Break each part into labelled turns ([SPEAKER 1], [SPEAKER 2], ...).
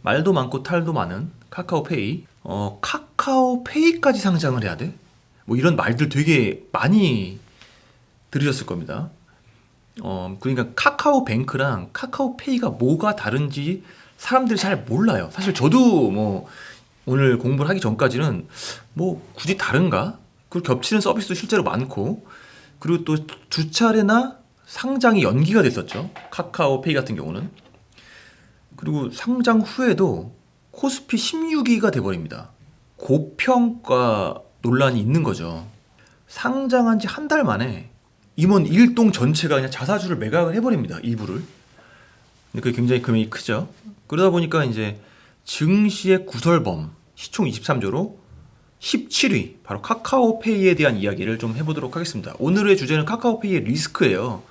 [SPEAKER 1] 말도 많고 탈도 많은 카카오페이. 카카오페이까지 상장을 해야 돼? 뭐 이런 말들 되게 많이 들으셨을 겁니다. 그러니까 카카오뱅크랑 카카오페이가 뭐가 다른지 사람들이 잘 몰라요. 사실 저도 뭐 오늘 공부를 하기 전까지는 뭐 굳이 다른가? 그리고 겹치는 서비스도 실제로 많고, 그리고 또 두 차례나 상장이 연기가 됐었죠. 카카오페이 같은 경우는. 그리고 상장 후에도 코스피 16위가 돼버립니다. 고평가 논란이 있는 거죠. 상장한 지 한 달 만에 임원 일동 전체가 그냥 자사주를 매각을 해버립니다. 일부를. 근데 그게 굉장히 금액이 크죠. 그러다 보니까 이제 증시의 구설범, 시총 23조로 17위, 바로 카카오페이에 대한 이야기를 좀 해보도록 하겠습니다. 오늘의 주제는 카카오페이의 리스크예요.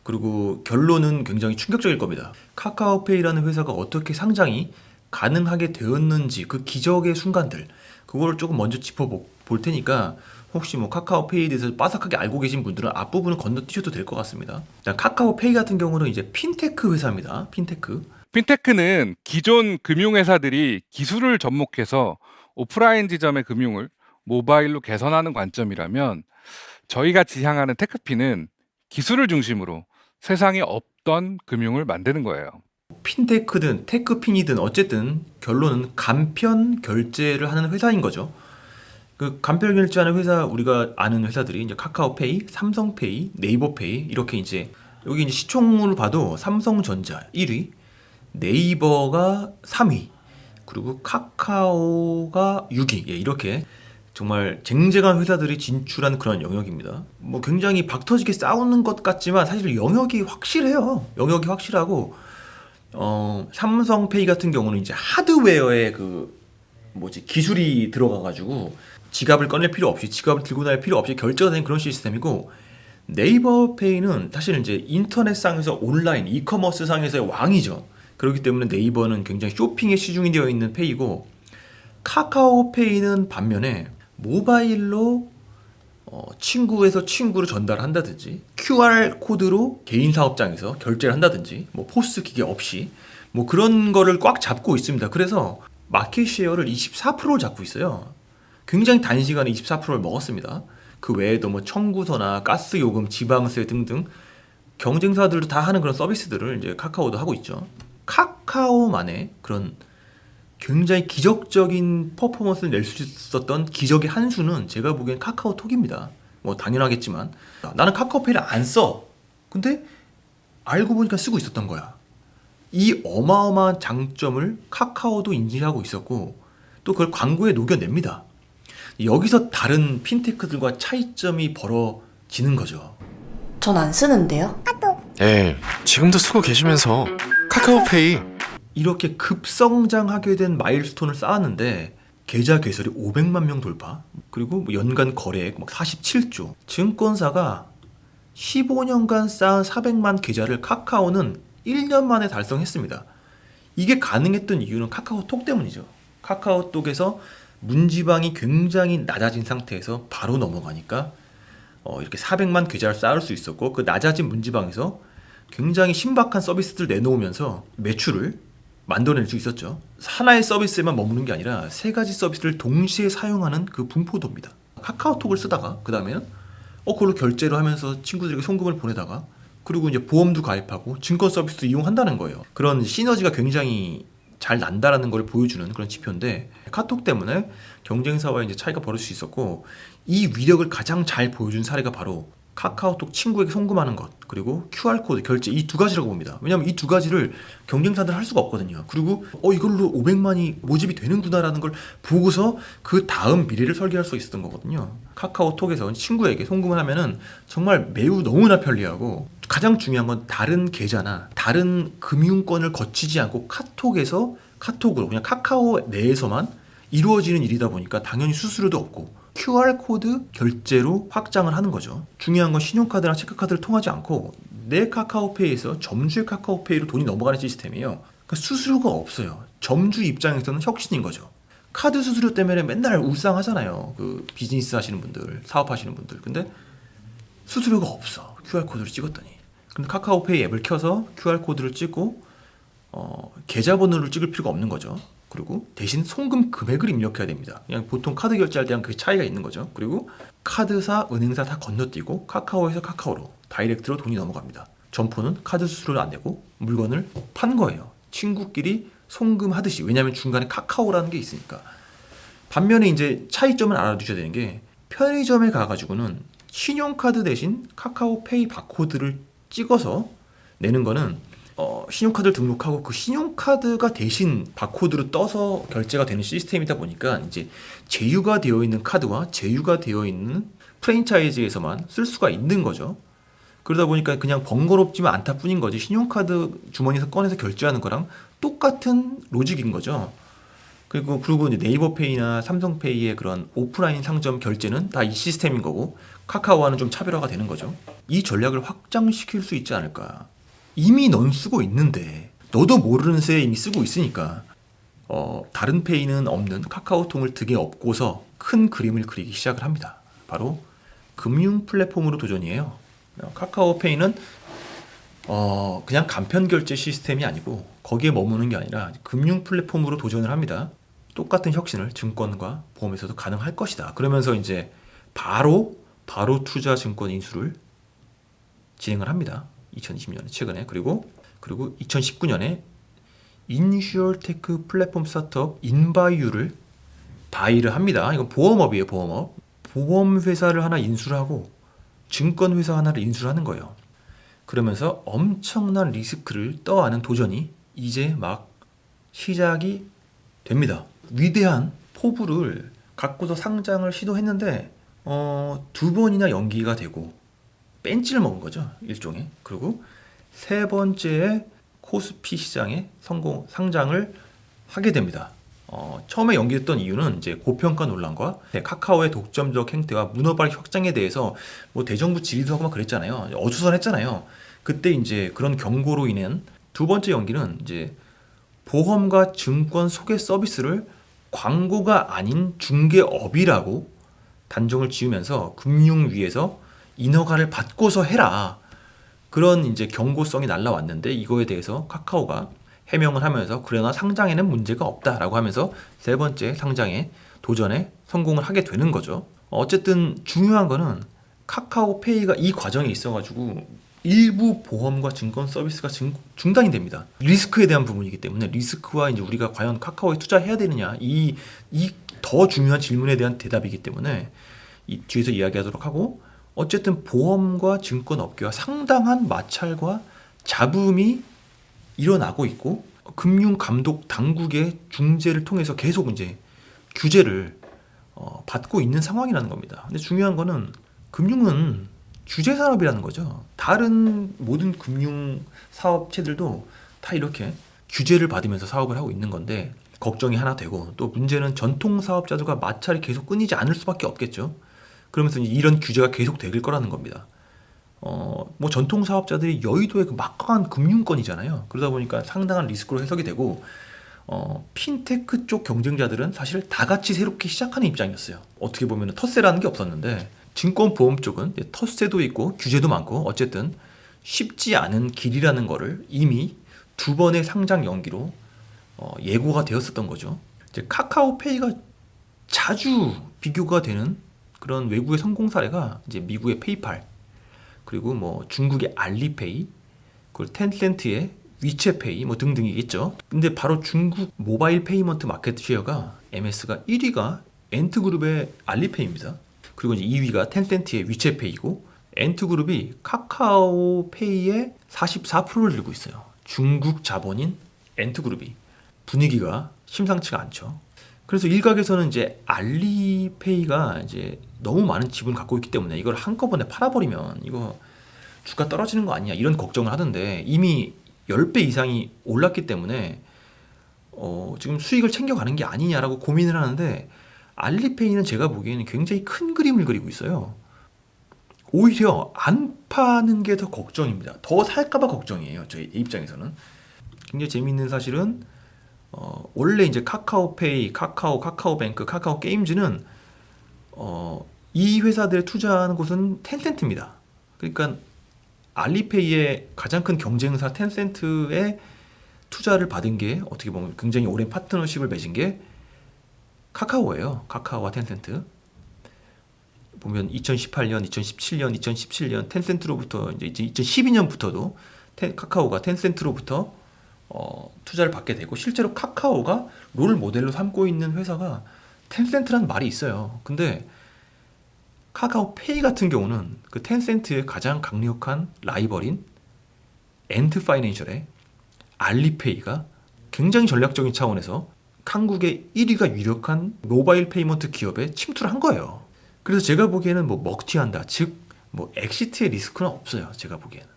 [SPEAKER 1] 그리고 결론은 굉장히 충격적일 겁니다. 카카오페이라는 회사가 어떻게 상장이 가능하게 되었는지 그 기적의 순간들, 그거를 조금 먼저 짚어볼 테니까 혹시 뭐 카카오페이에 대해서 빠삭하게 알고 계신 분들은 앞부분을 건너뛰셔도 될 것 같습니다. 일단 카카오페이 같은 경우는 이제 핀테크 회사입니다. 핀테크.
[SPEAKER 2] 핀테크는 기존 금융회사들이 기술을 접목해서 오프라인 지점의 금융을 모바일로 개선하는 관점이라면, 저희가 지향하는 테크피는 기술을 중심으로 세상에 없던 금융을 만드는 거예요.
[SPEAKER 1] 핀테크든 테크핀이든 어쨌든 결론은 간편 결제를 하는 회사인 거죠. 그 간편 결제하는 회사, 우리가 아는 회사들이 이제 카카오페이, 삼성페이, 네이버페이, 이렇게 이제 여기 이제 시총을 봐도 삼성전자 1위, 네이버가 3위, 그리고 카카오가 6위. 예, 이렇게 정말 쟁쟁한 회사들이 진출한 그런 영역입니다. 뭐 굉장히 박터지게 싸우는 것 같지만 사실 영역이 확실해요. 영역이 확실하고, 삼성페이 같은 경우는 이제 하드웨어에 그 뭐지 기술이 들어가가지고 지갑을 꺼낼 필요 없이, 지갑을 들고 다닐 필요 없이 결제가 되는 그런 시스템이고, 네이버페이는 사실 이제 인터넷상에서 온라인 이커머스 상에서의 왕이죠. 그렇기 때문에 네이버는 굉장히 쇼핑에 치중이 되어 있는 페이고, 카카오페이는 반면에 모바일로 친구에서 친구를 전달한다든지, QR 코드로 개인 사업장에서 결제를 한다든지, 뭐 포스 기계 없이 뭐 그런 거를 꽉 잡고 있습니다. 그래서 마켓쉐어를 24%를 잡고 있어요. 굉장히 단시간에 24%를 먹었습니다. 그 외에도 뭐 청구서나 가스 요금, 지방세 등등 경쟁사들도 다 하는 그런 서비스들을 이제 카카오도 하고 있죠. 카카오만의 그런 굉장히 기적적인 퍼포먼스를 낼 수 있었던 기적의 한 수는 제가 보기엔 카카오톡입니다. 뭐 당연하겠지만 나는 카카오페이를 안 써. 근데 알고 보니까 쓰고 있었던 거야. 이 어마어마한 장점을 카카오도 인지하고 있었고, 또 그걸 광고에 녹여냅니다. 여기서 다른 핀테크들과 차이점이 벌어지는 거죠.
[SPEAKER 3] 전 안 쓰는데요.
[SPEAKER 4] 에이, 지금도 쓰고 계시면서 카카오페이.
[SPEAKER 1] 이렇게 급성장하게 된 마일스톤을 쌓았는데 계좌 개설이 500만 명 돌파, 그리고 뭐 연간 거래액 막 47조, 증권사가 15년간 쌓은 400만 계좌를 카카오는 1년 만에 달성했습니다. 이게 가능했던 이유는 카카오톡 때문이죠. 카카오톡에서 문지방이 굉장히 낮아진 상태에서 바로 넘어가니까 이렇게 400만 계좌를 쌓을 수 있었고, 그 낮아진 문지방에서 굉장히 신박한 서비스를 내놓으면서 매출을 만들어낼 수 있었죠. 하나의 서비스에만 머무는 게 아니라 세 가지 서비스를 동시에 사용하는 그 분포도입니다. 카카오톡을 쓰다가 그 다음에는 그걸로 결제를 하면서 친구들에게 송금을 보내다가, 그리고 이제 보험도 가입하고 증권 서비스도 이용한다는 거예요. 그런 시너지가 굉장히 잘 난다라는 걸 보여주는 그런 지표인데, 카톡 때문에 경쟁사와의 이제 차이가 벌어질 수 있었고, 이 위력을 가장 잘 보여준 사례가 바로 카카오톡 친구에게 송금하는 것, 그리고 QR코드 결제, 이 두 가지라고 봅니다. 왜냐하면 이 두 가지를 경쟁사들은 할 수가 없거든요. 그리고 이걸로 500만이 모집이 되는구나라는 걸 보고서 그 다음 미래를 설계할 수 있었던 거거든요. 카카오톡에서 친구에게 송금을 하면은 정말 매우 너무나 편리하고, 가장 중요한 건 다른 계좌나 다른 금융권을 거치지 않고 카톡에서 카톡으로 그냥 카카오 내에서만 이루어지는 일이다 보니까 당연히 수수료도 없고 QR코드 결제로 확장을 하는 거죠. 중요한 건 신용카드나 체크카드를 통하지 않고 내 카카오페이에서 점주의 카카오페이로 돈이 넘어가는 시스템이에요. 그러니까 수수료가 없어요. 점주 입장에서는 혁신인 거죠. 카드 수수료 때문에 맨날 울상하잖아요. 그 비즈니스 하시는 분들, 사업하시는 분들. 근데 수수료가 없어. QR코드를 찍었더니. 근데 카카오페이 앱을 켜서 QR코드를 찍고 계좌번호를 찍을 필요가 없는 거죠. 그리고 대신 송금 금액을 입력해야 됩니다. 그냥 보통 카드 결제할 때랑 그 차이가 있는 거죠. 그리고 카드사, 은행사 다 건너뛰고 카카오에서 카카오로 다이렉트로 돈이 넘어갑니다. 점포는 카드 수수료를 안 내고 물건을 판 거예요. 친구끼리 송금하듯이. 왜냐하면 중간에 카카오라는 게 있으니까. 반면에 이제 차이점을 알아두셔야 되는 게 편의점에 가가지고는 신용카드 대신 카카오페이 바코드를 찍어서 내는 거는 신용카드를 등록하고 그 신용카드가 대신 바코드로 떠서 결제가 되는 시스템이다 보니까 이제 제휴가 되어 있는 카드와 제휴가 되어 있는 프랜차이즈에서만 쓸 수가 있는 거죠. 그러다 보니까 그냥 번거롭지만 않다 뿐인 거지 신용카드 주머니에서 꺼내서 결제하는 거랑 똑같은 로직인 거죠. 그리고 이제 네이버페이나 삼성페이의 그런 오프라인 상점 결제는 다 이 시스템인 거고 카카오와는 좀 차별화가 되는 거죠. 이 전략을 확장시킬 수 있지 않을까. 이미 넌 쓰고 있는데 너도 모르는 새에 이미 쓰고 있으니까 다른 페이는 없는 카카오통을 등에 업고서 큰 그림을 그리기 시작을 합니다. 바로 금융 플랫폼으로 도전이에요. 카카오페이는 그냥 간편 결제 시스템이 아니고 거기에 머무는 게 아니라 금융 플랫폼으로 도전을 합니다. 똑같은 혁신을 증권과 보험에서도 가능할 것이다. 그러면서 이제 바로 투자 증권 인수를 진행을 합니다. 2020년에 최근에 그리고 2019년에 인슈어테크 플랫폼 스타트업 인바이유를 바이를 합니다. 이건 보험업이에요. 보험업. 보험 회사를 하나 인수를 하고 증권 회사 하나를 인수를 하는 거예요. 그러면서 엄청난 리스크를 떠안은 도전이 이제 막 시작이 됩니다. 위대한 포부를 갖고서 상장을 시도했는데 2번이나 연기가 되고 뺀찌를 먹은 거죠. 일종의. 그리고 세 번째에 코스피 시장에 상장을 하게 됩니다. 처음에 연기됐던 이유는 이제 고평가 논란과 카카오의 독점적 행태와 문어발 확장에 대해서 뭐 대정부 질의도 하고 막 그랬잖아요. 어수선했잖아요. 그때 이제 그런 경고로 인한 두 번째 연기는 이제 보험과 증권 소개 서비스를 광고가 아닌 중개업이라고 단정을 지으면서 금융위에서 인허가를 받고서 해라. 그런 이제 경고성이 날라왔는데 이거에 대해서 카카오가 해명을 하면서 그러나 상장에는 문제가 없다라고 하면서 세 번째 상장에 도전에 성공을 하게 되는 거죠. 어쨌든 중요한 거는 카카오페이가 이 과정에 있어가지고 일부 보험과 증권 서비스가 중단이 됩니다. 리스크에 대한 부분이기 때문에 리스크와 이제 우리가 과연 카카오에 투자해야 되느냐 이 더 중요한 질문에 대한 대답이기 때문에 이 뒤에서 이야기하도록 하고 어쨌든 보험과 증권 업계와 상당한 마찰과 잡음이 일어나고 있고 금융 감독 당국의 중재를 통해서 계속 이제 규제를 받고 있는 상황이라는 겁니다. 근데 중요한 거는 금융은 규제 산업이라는 거죠. 다른 모든 금융 사업체들도 다 이렇게 규제를 받으면서 사업을 하고 있는 건데 걱정이 하나 되고 또 문제는 전통 사업자들과 마찰이 계속 끊이지 않을 수밖에 없겠죠. 그러면서 이런 규제가 계속 될 거라는 겁니다. 뭐 전통 사업자들이 여의도의 그 막강한 금융권이잖아요. 그러다 보니까 상당한 리스크로 해석이 되고 핀테크 쪽 경쟁자들은 사실 다 같이 새롭게 시작하는 입장이었어요. 어떻게 보면 텃세라는 게 없었는데 증권 보험 쪽은 텃세도 있고 규제도 많고 어쨌든 쉽지 않은 길이라는 거를 이미 두 번의 상장 연기로 예고가 되었었던 거죠. 이제 카카오페이가 자주 비교가 되는 그런 외국의 성공 사례가 이제 미국의 페이팔 그리고 뭐 중국의 알리페이 그리고 텐센트의 위챗페이 뭐 등등이겠죠. 근데 바로 중국 모바일 페이먼트 마켓 쉐어가 MS가 1위가 엔트그룹의 알리페이입니다. 그리고 이제 2위가 텐센트의 위챗페이고 엔트그룹이 카카오페이의 44%를 들고 있어요. 중국 자본인 엔트그룹이 분위기가 심상치가 않죠. 그래서 일각에서는 이제 알리페이가 이제 너무 많은 지분을 갖고 있기 때문에 이걸 한꺼번에 팔아버리면 이거 주가 떨어지는 거 아니냐 이런 걱정을 하던데 이미 10배 이상이 올랐기 때문에 지금 수익을 챙겨가는 게 아니냐라고 고민을 하는데 알리페이는 제가 보기에는 굉장히 큰 그림을 그리고 있어요. 오히려 안 파는 게 더 걱정입니다. 더 살까봐 걱정이에요. 저희 입장에서는. 굉장히 재미있는 사실은 원래 이제 카카오페이, 카카오뱅크, 카카오게임즈는 이 회사들에 투자하는 곳은 텐센트입니다. 그러니까 알리페이의 가장 큰 경쟁사 텐센트의 투자를 받은 게 어떻게 보면 굉장히 오랜 파트너십을 맺은 게 카카오예요. 카카오와 텐센트. 보면 2018년, 2017년 텐센트로부터 이제 2012년부터도 카카오가 텐센트로부터 투자를 받게 되고 실제로 카카오가 롤 모델로 삼고 있는 회사가 텐센트라는 말이 있어요. 근데 카카오페이 같은 경우는 그 텐센트의 가장 강력한 라이벌인 엔트 파이낸셜의 알리페이가 굉장히 전략적인 차원에서 한국의 1위가 유력한 모바일 페이먼트 기업에 침투를 한 거예요. 그래서 제가 보기에는 뭐 먹튀한다, 즉 뭐 엑시트의 리스크는 없어요. 제가 보기에는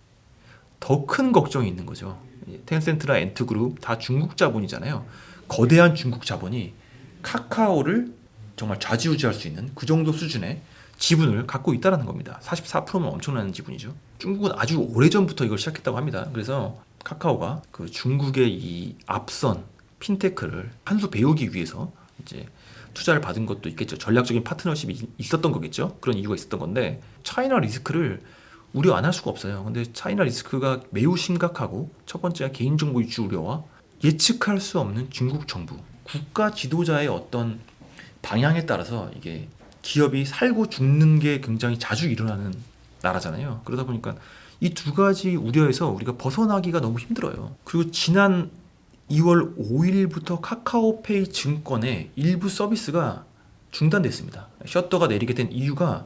[SPEAKER 1] 더 큰 걱정이 있는 거죠. 텐센트나 엔트그룹 다 중국 자본이잖아요. 거대한 중국 자본이 카카오를 정말 좌지우지할 수 있는 그 정도 수준의 지분을 갖고 있다는 겁니다. 44%면 엄청난 지분이죠. 중국은 아주 오래전부터 이걸 시작했다고 합니다. 그래서 카카오가 그 중국의 이 앞선 핀테크를 한 수 배우기 위해서 이제 투자를 받은 것도 있겠죠. 전략적인 파트너십이 있었던 거겠죠. 그런 이유가 있었던 건데 차이나 리스크를 우려 안 할 수가 없어요. 근데 차이나 리스크가 매우 심각하고 첫 번째가 개인정보 유출 우려와 예측할 수 없는 중국 정부 국가 지도자의 어떤 방향에 따라서 이게 기업이 살고 죽는 게 굉장히 자주 일어나는 나라잖아요. 그러다 보니까 이 두 가지 우려에서 우리가 벗어나기가 너무 힘들어요. 그리고 지난 2월 5일부터 카카오페이 증권의 일부 서비스가 중단됐습니다. 셔터가 내리게 된 이유가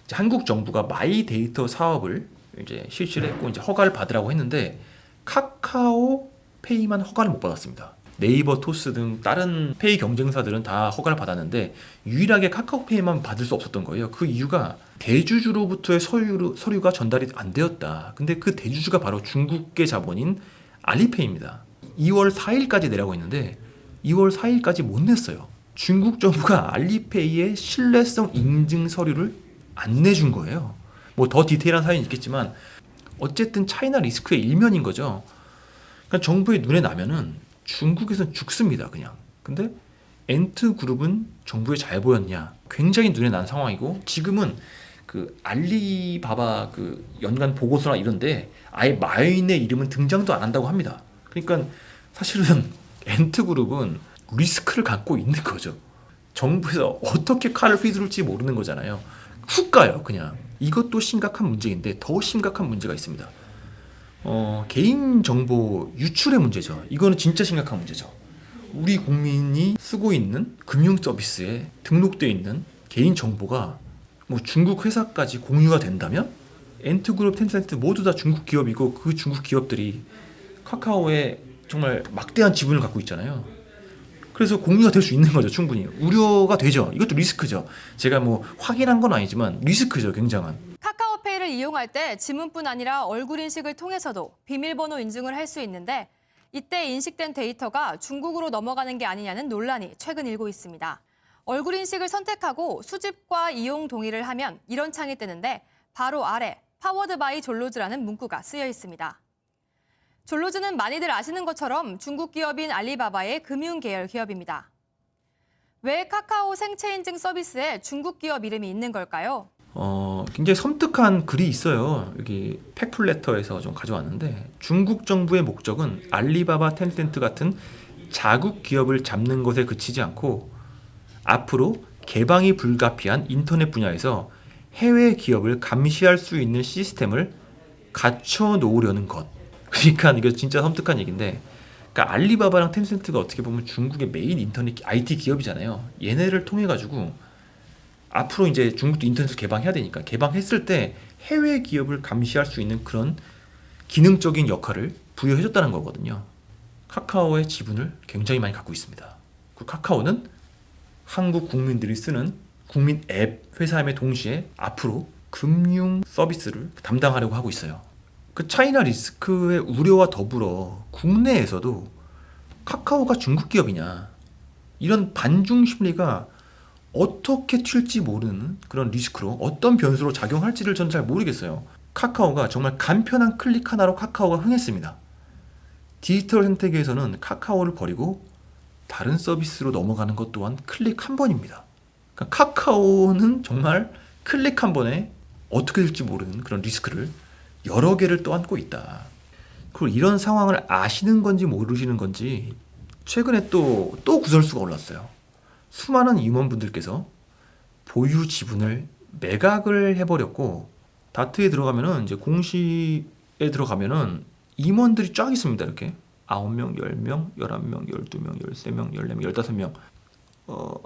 [SPEAKER 1] 이제 한국 정부가 마이 데이터 사업을 이제 실시를 했고 이제 허가를 받으라고 했는데 카카오페이만 허가를 못 받았습니다. 네이버, 토스 등 다른 페이 경쟁사들은 다 허가를 받았는데 유일하게 카카오페이만 받을 수 없었던 거예요. 그 이유가 대주주로부터의 서류가 전달이 안 되었다. 근데 그 대주주가 바로 중국계 자본인 알리페이입니다. 2월 4일까지 내라고 했는데 2월 4일까지 못 냈어요. 중국 정부가 알리페이의 신뢰성 인증 서류를 안 내준 거예요. 뭐 더 디테일한 사연이 있겠지만 어쨌든 차이나 리스크의 일면인 거죠. 그러니까 정부의 눈에 나면은 중국에선 죽습니다, 그냥. 근데 엔트그룹은 정부에 잘 보였냐? 굉장히 눈에 난 상황이고 지금은 그 알리바바 그 연간 보고서나 이런데 아예 마인의 이름은 등장도 안 한다고 합니다. 그러니까 사실은 엔트그룹은 리스크를 갖고 있는 거죠. 정부에서 어떻게 칼을 휘두를지 모르는 거잖아요. 훅 가요, 그냥. 이것도 심각한 문제인데 더 심각한 문제가 있습니다. 개인정보 유출의 문제죠. 이거는 진짜 심각한 문제죠. 우리 국민이 쓰고 있는 금융 서비스에 등록되어 있는 개인정보가 뭐 중국 회사까지 공유가 된다면 엔트그룹, 텐센트 모두 다 중국 기업이고 그 중국 기업들이 카카오에 정말 막대한 지분을 갖고 있잖아요. 그래서 공유가 될 수 있는 거죠. 충분히. 우려가 되죠. 이것도 리스크죠. 제가 뭐 확인한 건 아니지만 리스크죠. 굉장한.
[SPEAKER 5] 카카오페이를 이용할 때 지문뿐 아니라 얼굴 인식을 통해서도 비밀번호 인증을 할 수 있는데 이때 인식된 데이터가 중국으로 넘어가는 게 아니냐는 논란이 최근 일고 있습니다. 얼굴 인식을 선택하고 수집과 이용 동의를 하면 이런 창이 뜨는데 바로 아래 파워드 바이 졸로즈라는 문구가 쓰여 있습니다. 졸로즈는 많이들 아시는 것처럼 중국 기업인 알리바바의 금융 계열 기업입니다. 왜 카카오 생체 인증 서비스에 중국 기업 이름이 있는 걸까요?
[SPEAKER 1] 굉장히 섬뜩한 글이 있어요. 여기 팩플레터에서 좀 가져왔는데 중국 정부의 목적은 알리바바, 텐센트 같은 자국 기업을 잡는 것에 그치지 않고 앞으로 개방이 불가피한 인터넷 분야에서 해외 기업을 감시할 수 있는 시스템을 갖춰 놓으려는 것. 그러니까 이거 진짜 섬뜩한 얘기인데 그러니까 알리바바랑 텐센트가 어떻게 보면 중국의 메인 인터넷 IT 기업이잖아요. 얘네를 통해 가지고 앞으로 이제 중국도 인터넷을 개방해야 되니까 개방했을 때 해외 기업을 감시할 수 있는 그런 기능적인 역할을 부여해줬다는 거거든요. 카카오의 지분을 굉장히 많이 갖고 있습니다. 그 카카오는 한국 국민들이 쓰는 국민 앱 회사임에 동시에 앞으로 금융 서비스를 담당하려고 하고 있어요. 그 차이나 리스크의 우려와 더불어 국내에서도 카카오가 중국 기업이냐 이런 반중 심리가 어떻게 튈지 모르는 그런 리스크로 어떤 변수로 작용할지를 전 잘 모르겠어요. 카카오가 정말 간편한 클릭 하나로 카카오가 흥했습니다. 디지털 생태계에서는 카카오를 버리고 다른 서비스로 넘어가는 것 또한 클릭 한 번입니다. 그러니까 카카오는 정말 클릭 한 번에 어떻게 될지 모르는 그런 리스크를 여러 개를 떠안고 있다. 그리고 이런 상황을 아시는 건지 모르시는 건지 최근에 또 구설수가 올랐어요. 수많은 임원분들께서 보유 지분을 매각을 해버렸고, 다트에 들어가면은 이제 공시에 들어가면은 임원들이 쫙 있습니다. 이렇게 9명, 10명, 11명, 12명, 13명, 14명, 15명,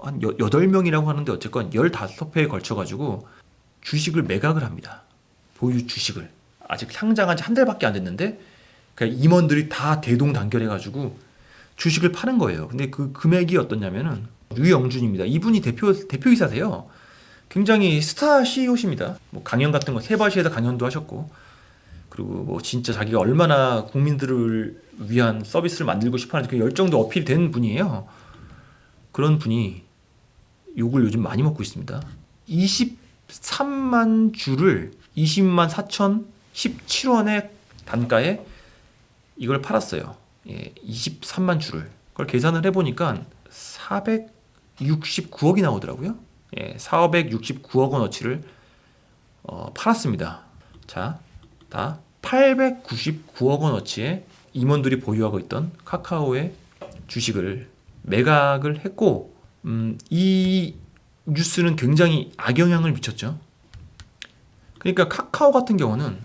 [SPEAKER 1] 한 8명이라고 하는데 어쨌건 15회에 걸쳐가지고 주식을 매각을 합니다. 보유 주식을. 아직 상장한 지 한 달밖에 안 됐는데 그냥 임원들이 다 대동단결해가지고 주식을 파는 거예요. 근데 그 금액이 어떠냐면은 유영준입니다. 이분이 대표이사세요. 굉장히 스타 CEO십니다. 뭐 강연 같은 거 세바시에다 강연도 하셨고, 그리고 뭐 진짜 자기가 얼마나 국민들을 위한 서비스를 만들고 싶어하는지 그 열정도 어필된 분이에요. 그런 분이 욕을 요즘 많이 먹고 있습니다. 23만 주를 20만 4,017원의 단가에 이걸 팔았어요. 예, 23만 주를. 그걸 계산을 해보니까 469억이 나오더라고요. 예, 469억 원어치를 팔았습니다. 자, 다 899억 원어치의 임원들이 보유하고 있던 카카오의 주식을 매각을 했고, 이 뉴스는 굉장히 악영향을 미쳤죠. 그러니까 카카오 같은 경우는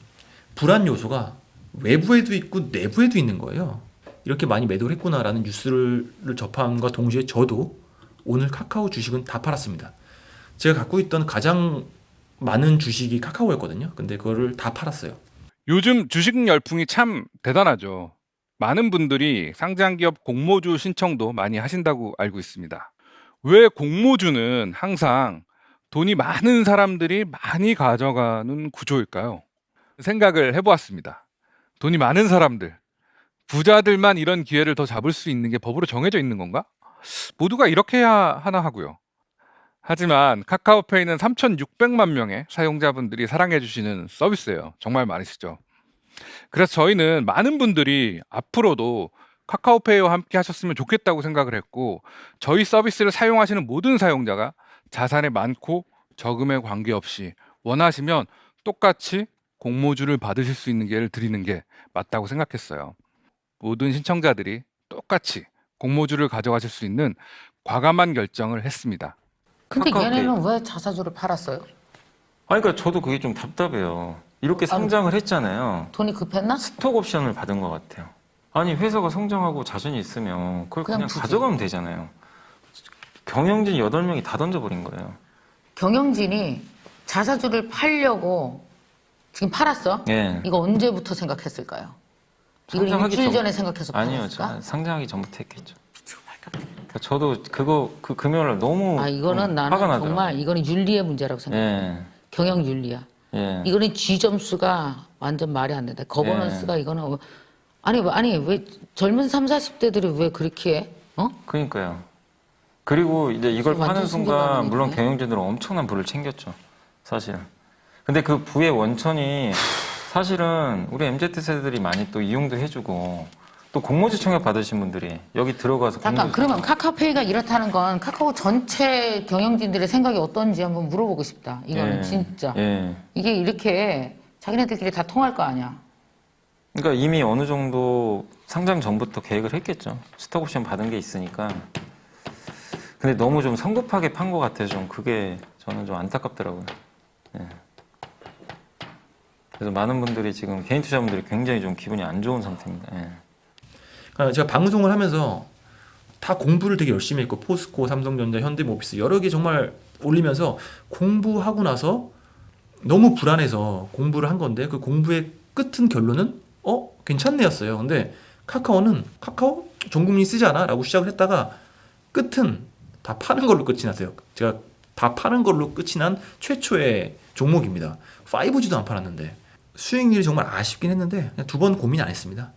[SPEAKER 1] 불안 요소가 외부에도 있고 내부에도 있는 거예요. 이렇게 많이 매도를 했구나라는 뉴스를 접함과 동시에 저도 오늘 카카오 주식은 다 팔았습니다. 제가 갖고 있던 가장 많은 주식이 카카오였거든요. 근데 그거를 다 팔았어요.
[SPEAKER 2] 요즘 주식 열풍이 참 대단하죠. 많은 분들이 상장기업 공모주 신청도 많이 하신다고 알고 있습니다. 왜 공모주는 항상 돈이 많은 사람들이 많이 가져가는 구조일까요? 생각을 해보았습니다. 돈이 많은 사람들, 부자들만 이런 기회를 더 잡을 수 있는 게 법으로 정해져 있는 건가? 모두가 이렇게 해야 하나 하고요. 하지만 카카오페이는 3,600만 명의 사용자분들이 사랑해주시는 서비스예요. 정말 많으시죠. 그래서 저희는 많은 분들이 앞으로도 카카오페이와 함께 하셨으면 좋겠다고 생각을 했고, 저희 서비스를 사용하시는 모든 사용자가 자산이 많고 적음에 관계없이 원하시면 똑같이 공모주를 받으실 수 있는 기회를 드리는 게 맞다고 생각했어요. 모든 신청자들이 똑같이 공모주를 가져가실 수 있는 과감한 결정을 했습니다.
[SPEAKER 6] 근데
[SPEAKER 7] 카카오페이.
[SPEAKER 6] 얘네는 왜 자사주를 팔았어요?
[SPEAKER 7] 아니, 그러니까 저도 그게 좀 답답해요. 이렇게 상장을 했잖아요.
[SPEAKER 6] 돈이 급했나?
[SPEAKER 7] 스톡 옵션을 받은 것 같아요. 아니, 회사가 성장하고 자신이 있으면 그걸 그냥
[SPEAKER 6] 주지.
[SPEAKER 7] 가져가면 되잖아요. 경영진 8명이 다 던져버린 거예요.
[SPEAKER 6] 경영진이 자사주를 팔려고 지금 팔았어?
[SPEAKER 7] 예.
[SPEAKER 6] 이거 언제부터 생각했을까요? 이걸
[SPEAKER 7] 상장하기
[SPEAKER 6] 일주일
[SPEAKER 7] 전-
[SPEAKER 6] 전에 생각해서
[SPEAKER 7] 아니요,
[SPEAKER 6] 팔았을까?
[SPEAKER 7] 상장하기 전부터 했겠죠. 그러니까 저도 그 금요일날 너무
[SPEAKER 6] 아, 이거는
[SPEAKER 7] 화가
[SPEAKER 6] 나는
[SPEAKER 7] 나더라고요.
[SPEAKER 6] 정말 이거는 윤리의 문제라고 생각해.
[SPEAKER 7] 예.
[SPEAKER 6] 경영 윤리야.
[SPEAKER 7] 예.
[SPEAKER 6] 이거는 G점수가 완전 말이 안 된다. 거버넌스가 이거는 아니 왜 젊은 3, 40대들이 왜 그렇게 해? 어?
[SPEAKER 7] 그러니까요. 그리고 이제 이걸
[SPEAKER 6] 완전
[SPEAKER 7] 파는 순간
[SPEAKER 6] 숨겨가는
[SPEAKER 7] 물론
[SPEAKER 6] 얘기네.
[SPEAKER 7] 경영진들은 엄청난 부를 챙겼죠. 사실. 근데 그 부의 원천이 사실은 우리 MZ세대들이 많이 또 이용도 해주고 또 공모주 청약 받으신 분들이 여기 들어가서
[SPEAKER 6] 잠깐
[SPEAKER 7] 공모주
[SPEAKER 6] 그러면
[SPEAKER 7] 청약-
[SPEAKER 6] 카카오페이가 이렇다는 건 카카오 전체 경영진들의 생각이 어떤지 한번 물어보고 싶다. 이거는
[SPEAKER 7] 예.
[SPEAKER 6] 진짜
[SPEAKER 7] 예.
[SPEAKER 6] 이게 이렇게 자기네들끼리 다 통할 거 아니야.
[SPEAKER 7] 그러니까 이미 어느 정도 상장 전부터 계획을 했겠죠. 스톡옵션 받은 게 있으니까. 근데 너무 좀 성급하게 판 것 같아서 좀 그게 저는 좀 안타깝더라고요. 예. 그래서 많은 분들이 지금 개인 투자분들이 굉장히 좀 기분이 안 좋은 상태입니다. 예.
[SPEAKER 1] 그러니까 제가 방송을 하면서 다 공부를 되게 열심히 했고, 포스코, 삼성전자, 현대모비스 여러 개 정말 올리면서 공부하고 나서 너무 불안해서 공부를 한 건데, 그 공부의 끝은 결론은 괜찮네였어요. 근데 카카오는 카카오 전 국민이 쓰지 않아? 라고 시작을 했다가 끝은 다 파는 걸로 끝이 났어요. 제가 다 파는 걸로 끝이 난 최초의 종목입니다. 5G도 안 팔았는데 수익률이 정말 아쉽긴 했는데 그냥 두 번 고민 안 했습니다.